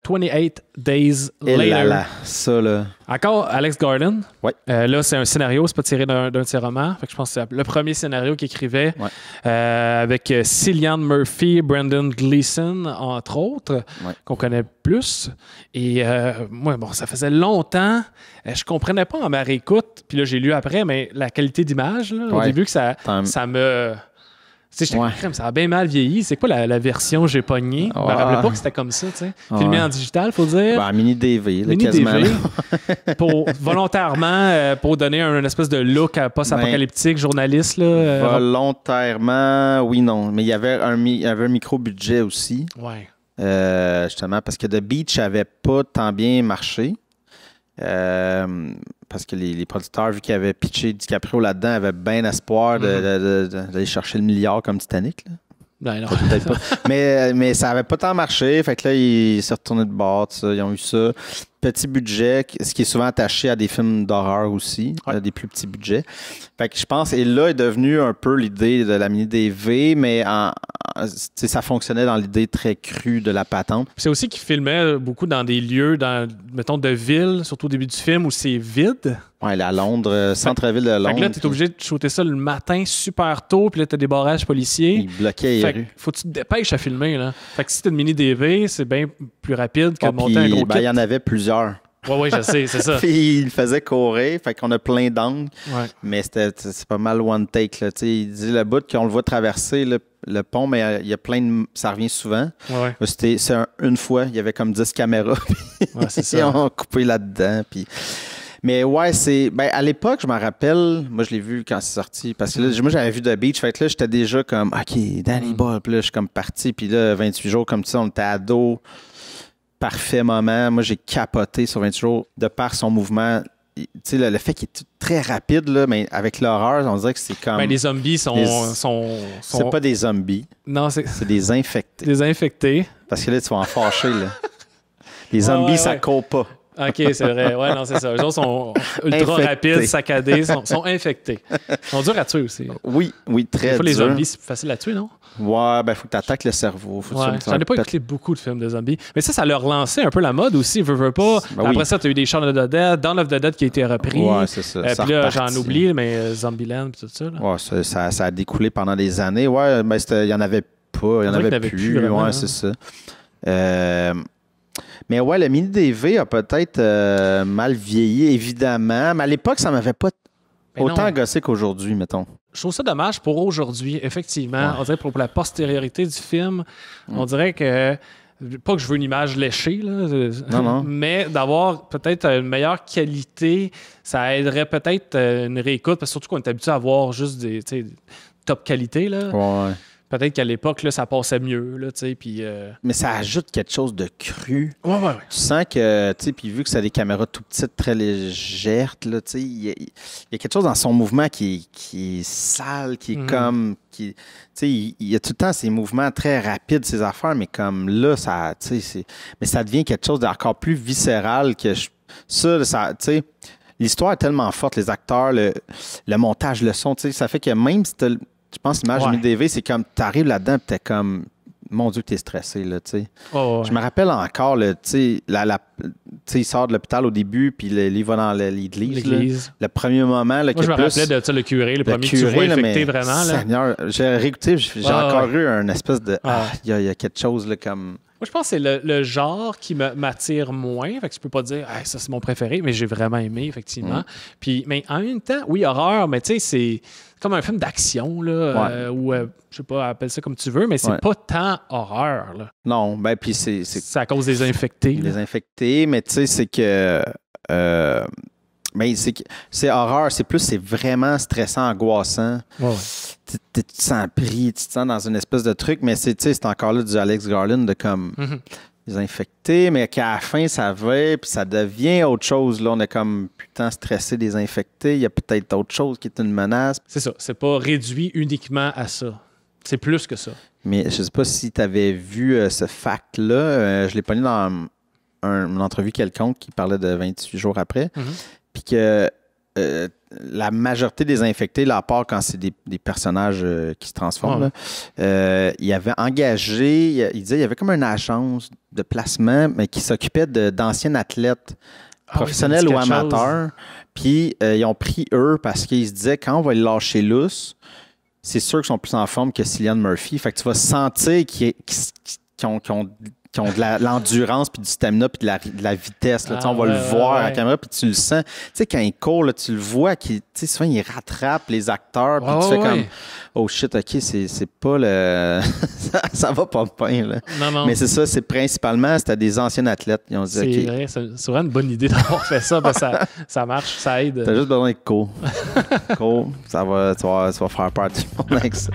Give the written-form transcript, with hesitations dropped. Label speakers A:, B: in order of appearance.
A: 28 Days
B: Et
A: Later.
B: là, là, ça, là.
A: Encore Alex Garland.
B: Ouais.
A: Là, c'est un scénario, c'est pas tiré d'un de ses romans. Fait que je pense que c'est le premier scénario qu'il écrivait avec Cillian Murphy, Brendan Gleeson, entre autres, qu'on connaît plus. Et moi, bon, ça faisait longtemps. Je comprenais pas en ma réécoute. Puis là, j'ai lu après, mais la qualité d'image, là, au début, que ça me... Tu sais, ça a bien mal vieilli. C'est quoi la version que j'ai pognée? Je me rappelais pas que c'était comme ça, tu sais. Filmé en digital, faut dire.
B: Ben, mini DV, là,
A: mini
B: quasiment.
A: DV. Volontairement, pour donner un espèce de look post-apocalyptique, journaliste. Là,
B: volontairement, oui, non. Mais il y avait un micro-budget aussi.
A: Ouais.
B: Justement, parce que The Beach avait pas tant bien marché. Parce que les producteurs, vu qu'ils avaient pitché DiCaprio là-dedans, avaient bien espoir d'aller chercher le milliard comme Titanic. Là.
A: Ben non.
B: Peut-être pas. mais ça n'avait pas tant marché. Fait que là, ils s'est retourné de bord. Ils ont eu ça. Petit budget, ce qui est souvent attaché à des films d'horreur aussi, des plus petits budgets. Fait que je pense, et là est devenu un peu l'idée de la mini-DV, mais ça fonctionnait dans l'idée très crue de la patente.
A: C'est aussi qu'il filmait beaucoup dans des lieux, mettons, de ville, surtout au début du film, où c'est vide.
B: Oui, à Londres, centre-ville de Londres.
A: Fait que là, t'es obligé de shooter ça le matin super tôt, puis là, t'as des barrages policiers.
B: Ils bloquaient les rues.
A: Faut que tu te dépêches à filmer, là. Fait que si t'as une mini-DV, c'est bien plus rapide que de monter un gros kit.
B: Il y en avait plusieurs.
A: Oui, je sais, c'est ça.
B: Puis il faisait courir, fait qu'on a plein d'angles.
A: Ouais.
B: Mais c'est pas mal one take. Là. Il dit le bout qu'on le voit traverser le pont, mais il y a plein de. Ça revient souvent.
A: Ouais.
B: C'est une fois, il y avait comme 10 caméras.
A: C'est ça.
B: Ils ont coupé là-dedans. Puis. Mais ouais, c'est. Ben, à l'époque, je m'en rappelle, moi je l'ai vu quand c'est sorti. Parce que là, moi j'avais vu The Beach. Fait que là, j'étais déjà comme OK, Danny Boyle. Puis là, je suis comme parti. Puis là, 28 jours comme ça, on était ados. Parfait moment. Moi, j'ai capoté sur 28 jours de par son mouvement. Tu sais, le fait qu'il est très rapide, là, mais avec l'horreur, on dirait que c'est comme...
A: Ben, les zombies sont...
B: C'est pas des zombies.
A: Non, c'est
B: des infectés.
A: Des infectés.
B: Parce que là, tu vas en fâcher, là. Les zombies, ça court pas.
A: OK, c'est vrai. Ouais, non, c'est ça. Eux autres sont ultra rapides, saccadés, sont infectés. Ils sont durs à tuer aussi.
B: Oui, très
A: des fois,
B: dur.
A: les zombies, c'est plus facile à tuer, non?
B: Ouais, ben, faut que tu attaques le cerveau.
A: J'en ai pas écouté beaucoup de films de zombies. Mais ça leur relancé un peu la mode aussi. Veux pas.
B: Ben
A: après ça, tu as eu des Shaun of the Dead, Dawn of the Dead qui a été repris.
B: Ouais, c'est ça.
A: Puis là, j'en oublie, mais Zombieland et tout ça. Là.
B: Ouais, ça a découlé pendant des années. Ouais, ben, il y en avait pas, il y en avait plus. Vraiment, ouais, c'est ça. Mais ouais, le mini-DV a peut-être mal vieilli, évidemment. Mais à l'époque, ça m'avait pas autant gossé qu'aujourd'hui, mettons.
A: Je trouve ça dommage pour aujourd'hui, effectivement. Ouais. On dirait pour la postériorité du film, on dirait que... Pas que je veux une image léchée, là,
B: non.
A: Mais d'avoir peut-être une meilleure qualité, ça aiderait peut-être une réécoute, parce que surtout qu'on est habitué à avoir juste des top qualité. Là.
B: Ouais.
A: Peut-être qu'à l'époque, là, ça passait mieux. Là, puis,
B: Mais ça ajoute quelque chose de cru.
A: Ouais.
B: Tu sens que, puis vu que c'est des caméras tout petites, très légères, il y a quelque chose dans son mouvement qui est sale, qui est comme... il y a tout le temps ces mouvements très rapides, ces affaires, mais comme là, mais ça devient quelque chose d'encore plus viscéral que l'histoire est tellement forte, les acteurs, le montage, le son, ça fait que même si je pense que l'image mini-DV, c'est comme, t'arrives là-dedans et t'es comme, mon Dieu, que t'es stressé, là, tu sais. Je me rappelle encore, il sort de l'hôpital au début, puis il va dans l'église. Le premier moment, là,
A: moi, je me rappelais de le curé, le premier que tu vois infecté vraiment. Là.
B: Seigneur, j'ai réécouté, j'ai encore eu une espèce de, il y a quelque chose, là, comme...
A: Moi, je pense que c'est le genre qui m'attire moins. Fait que je peux pas dire ça, c'est mon préféré, mais j'ai vraiment aimé, effectivement. Puis, mais en même temps, oui, horreur, mais tu sais, c'est comme un film d'action, là, ou je sais pas, appelle ça comme tu veux, mais c'est pas tant horreur, là.
B: Non, ben, puis c'est
A: à cause des infectés.
B: Les infectés, mais tu sais, c'est que. Mais c'est horreur, c'est vraiment stressant, angoissant.
A: Ouais.
B: Tu te sens pris, tu te sens dans une espèce de truc, mais c'est encore là du Alex Garland de comme les infectés, mais qu'à la fin, ça va, puis ça devient autre chose. Là, on est comme putain stressé des infectés, il y a peut-être autre chose qui est une menace.
A: C'est ça, c'est pas réduit uniquement à ça. C'est plus que ça.
B: Mais je sais pas si tu avais vu ce fact-là. Je l'ai pogné dans une entrevue quelconque qui parlait de 28 jours après. Puis que la majorité des infectés, là, à part quand c'est des personnages qui se transforment, il avait engagé, il disait, il y avait comme une agence de placement, mais qui s'occupait d'anciens athlètes professionnels ou amateurs. Puis ils ont pris eux parce qu'ils se disaient, quand on va les lâcher lousse, c'est sûr qu'ils sont plus en forme que Cillian Murphy. Fait que tu vas sentir qu'ils ont de l'endurance, puis du stamina, puis de la vitesse. Là. On va le voir à la caméra, puis tu le sens. Tu sais, quand il court, là, tu le vois, souvent, il rattrape les acteurs, puis tu fais comme « Oh shit, OK, c'est pas le... ça va pas bien. »
A: Non.
B: Mais c'est ça, c'est principalement, c'était des anciens athlètes. Ils ont dit,
A: c'est vrai, c'est vraiment une bonne idée d'avoir fait ça, parce que ça marche, ça aide.
B: T'as juste besoin d'être cool. Cool, tu vas faire peur à tout le monde avec ça.